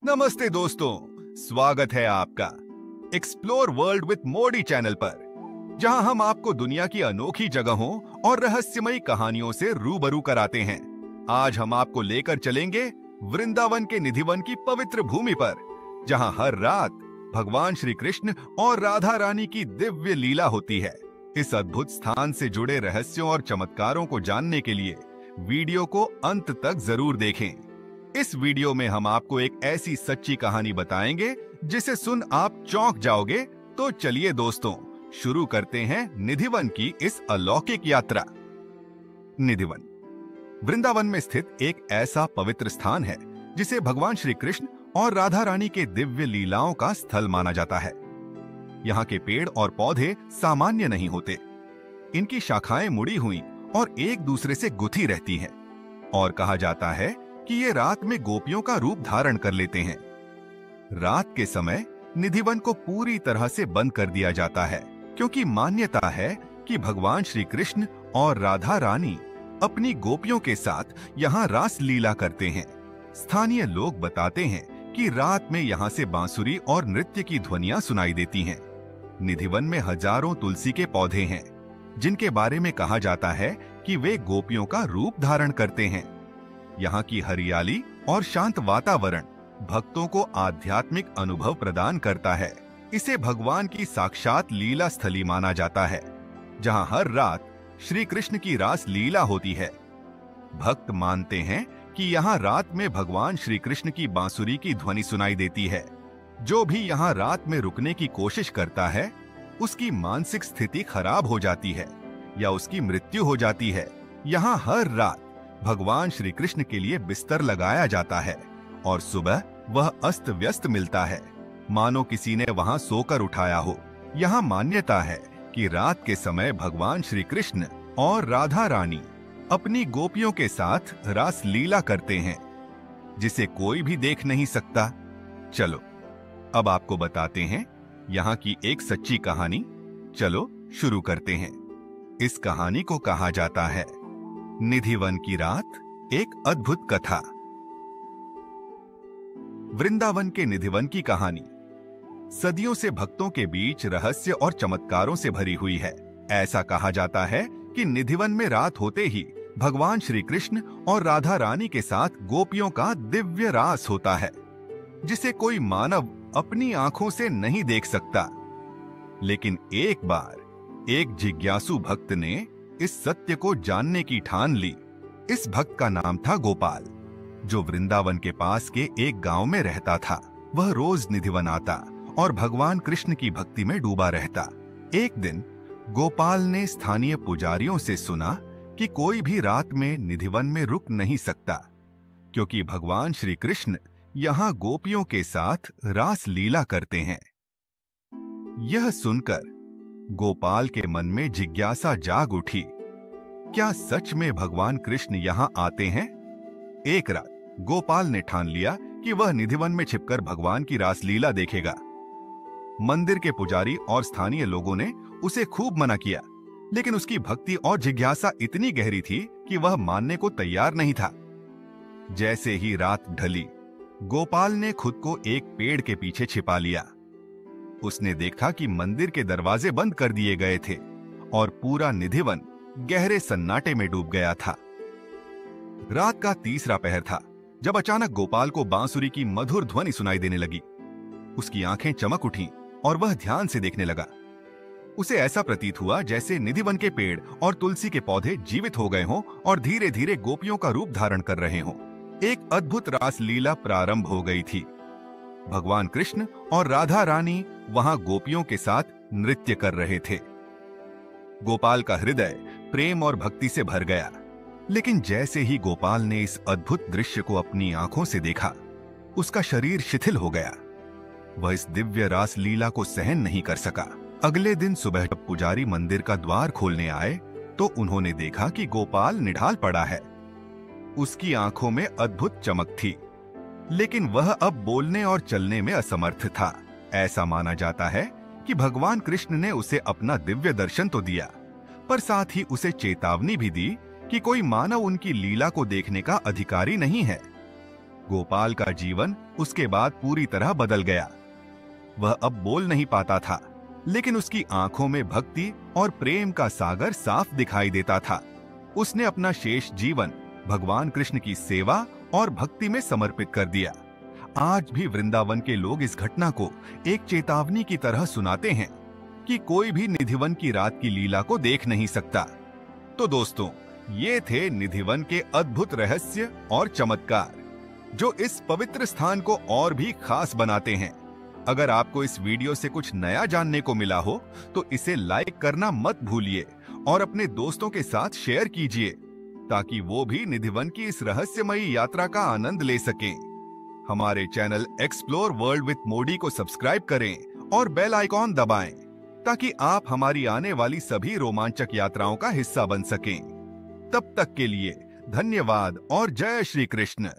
नमस्ते दोस्तों, स्वागत है आपका explore world with Modi channel पर, जहां हम आपको दुनिया की अनोखी जगहों और रहस्यमयी कहानियों से रूबरू कराते हैं। आज हम आपको लेकर चलेंगे वृंदावन के निधिवन की पवित्र भूमि पर, जहां हर रात भगवान श्री कृष्ण और राधा रानी की दिव्य लीला होती है। इस अद्भुत स्थान से जुड़े रहस्यों और चमत्कारों को जानने के लिए वीडियो को अंत तक जरूर देखें। इस वीडियो में हम आपको एक ऐसी सच्ची कहानी बताएंगे जिसे सुन आप चौंक जाओगे। तो चलिए दोस्तों, शुरू करते हैं निधिवन की इस अलौकिक यात्रा। निधिवन वृंदावन में स्थित एक ऐसा पवित्र स्थान है जिसे भगवान श्री कृष्ण और राधा रानी के दिव्य लीलाओं का स्थल माना जाता है। यहाँ के पेड़ और पौधे सामान्य नहीं होते। इनकी शाखाएं मुड़ी हुई और एक दूसरे से गुथी रहती हैं, और कहा जाता है कि ये रात में गोपियों का रूप धारण कर लेते हैं। रात के समय निधिवन को पूरी तरह से बंद कर दिया जाता है, क्योंकि मान्यता है कि भगवान श्री कृष्ण और राधा रानी अपनी गोपियों के साथ यहाँ रास लीला करते हैं। स्थानीय लोग बताते हैं कि रात में यहाँ से बांसुरी और नृत्य की ध्वनियां सुनाई देती हैं। निधिवन में हजारों तुलसी के पौधे हैं, जिनके बारे में कहा जाता है कि वे गोपियों का रूप धारण करते हैं। यहाँ की हरियाली और शांत वातावरण भक्तों को आध्यात्मिक अनुभव प्रदान करता है। इसे भगवान की साक्षात लीला स्थली माना जाता है, जहाँ हर रात श्री कृष्ण की रास लीला होती है। भक्त मानते हैं कि यहाँ रात में भगवान श्री कृष्ण की बांसुरी की ध्वनि सुनाई देती है। जो भी यहाँ रात में रुकने की कोशिश करता है, उसकी मानसिक स्थिति खराब हो जाती है या उसकी मृत्यु हो जाती है। यहाँ हर रात भगवान श्री कृष्ण के लिए बिस्तर लगाया जाता है और सुबह वह अस्त व्यस्त मिलता है, मानो किसी ने वहां सोकर उठाया हो। यहाँ मान्यता है कि रात के समय भगवान श्री कृष्ण और राधा रानी अपनी गोपियों के साथ रास लीला करते हैं, जिसे कोई भी देख नहीं सकता। चलो अब आपको बताते हैं यहाँ की एक सच्ची कहानी। चलो शुरू करते हैं। इस कहानी को कहा जाता है निधिवन की रात, एक अद्भुत कथा। वृंदावन के निधिवन की कहानी सदियों से भक्तों के बीच रहस्य और चमत्कारों से भरी हुई है। ऐसा कहा जाता है कि निधिवन में रात होते ही भगवान श्री कृष्ण और राधा रानी के साथ गोपियों का दिव्य रास होता है, जिसे कोई मानव अपनी आंखों से नहीं देख सकता। लेकिन एक बार एक जिज्ञासु भक्त ने इस सत्य को जानने की ठान ली। इस भक्त का नाम था गोपाल, जो वृंदावन के पास के एक गांव में रहता था। वह रोज निधिवन आता और भगवान कृष्ण की भक्ति में डूबा रहता। एक दिन गोपाल ने स्थानीय पुजारियों से सुना कि कोई भी रात में निधिवन में रुक नहीं सकता, क्योंकि भगवान श्री कृष्ण यहाँ गोपियों के साथ रास लीला करते हैं। यह सुनकर गोपाल के मन में जिज्ञासा जाग उठी, क्या सच में भगवान कृष्ण यहाँ आते हैं? एक रात गोपाल ने ठान लिया कि वह निधिवन में छिपकर भगवान की रासलीला देखेगा। मंदिर के पुजारी और स्थानीय लोगों ने उसे खूब मना किया, लेकिन उसकी भक्ति और जिज्ञासा इतनी गहरी थी कि वह मानने को तैयार नहीं था। जैसे ही रात ढली, गोपाल ने खुद को एक पेड़ के पीछे छिपा लिया। उसने देखा कि मंदिर के दरवाजे बंद कर दिए गए थे और पूरा निधिवन गहरे सन्नाटे में डूब गया था। रात का तीसरा पहर था जब अचानक गोपाल को बांसुरी की मधुर ध्वनि सुनाई देने लगी। उसकी आंखें चमक उठीं और वह ध्यान से देखने लगा। उसे ऐसा प्रतीत हुआ जैसे निधिवन के पेड़ और तुलसी के पौधे जीवित हो गए हों और धीरे धीरे गोपियों का रूप धारण कर रहे हों। एक अद्भुत रास लीला प्रारंभ हो गई थी। भगवान कृष्ण और राधा रानी वहां गोपियों के साथ नृत्य कर रहे थे। गोपाल का हृदय प्रेम और भक्ति से भर गया। लेकिन जैसे ही गोपाल ने इस अद्भुत दृश्य को अपनी आंखों से देखा, उसका शरीर शिथिल हो गया। वह इस दिव्य रास लीला को सहन नहीं कर सका। अगले दिन सुबह जब पुजारी मंदिर का द्वार खोलने आए, तो उन्होंने देखा कि गोपाल निढाल पड़ा है। उसकी आंखों में अद्भुत चमक थी, लेकिन वह अब बोलने और चलने में असमर्थ था। ऐसा माना जाता है कि भगवान कृष्ण ने उसे अपना दिव्य दर्शन तो दिया, पर साथ ही उसे चेतावनी भी दी कि कोई मानव उनकी लीला को देखने का अधिकारी नहीं है। गोपाल का जीवन उसके बाद पूरी तरह बदल गया। वह अब बोल नहीं पाता था, लेकिन उसकी आंखों में भक्ति और प्रेम का सागर साफ दिखाई देता था। उसने अपना शेष जीवन भगवान कृष्ण की सेवा और भक्ति में समर्पित कर दिया। आज भी वृंदावन के लोग इस घटना को एक चेतावनी की तरह सुनाते हैं कि कोई भी निधिवन की रात की लीला को देख नहीं सकता। तो दोस्तों, ये थे निधिवन के अद्भुत रहस्य और चमत्कार, जो इस पवित्र स्थान को और भी खास बनाते हैं। अगर आपको इस वीडियो से कुछ नया जानने को मिला हो तो इसे लाइक करना मत भूलिए और अपने दोस्तों के साथ शेयर कीजिए, ताकि वो भी निधिवन की इस रहस्यमयी यात्रा का आनंद ले सकें। हमारे चैनल एक्सप्लोर वर्ल्ड विद मोडी को सब्सक्राइब करें और बेल आइकॉन दबाएं, ताकि आप हमारी आने वाली सभी रोमांचक यात्राओं का हिस्सा बन सकें। तब तक के लिए धन्यवाद और जय श्री कृष्ण।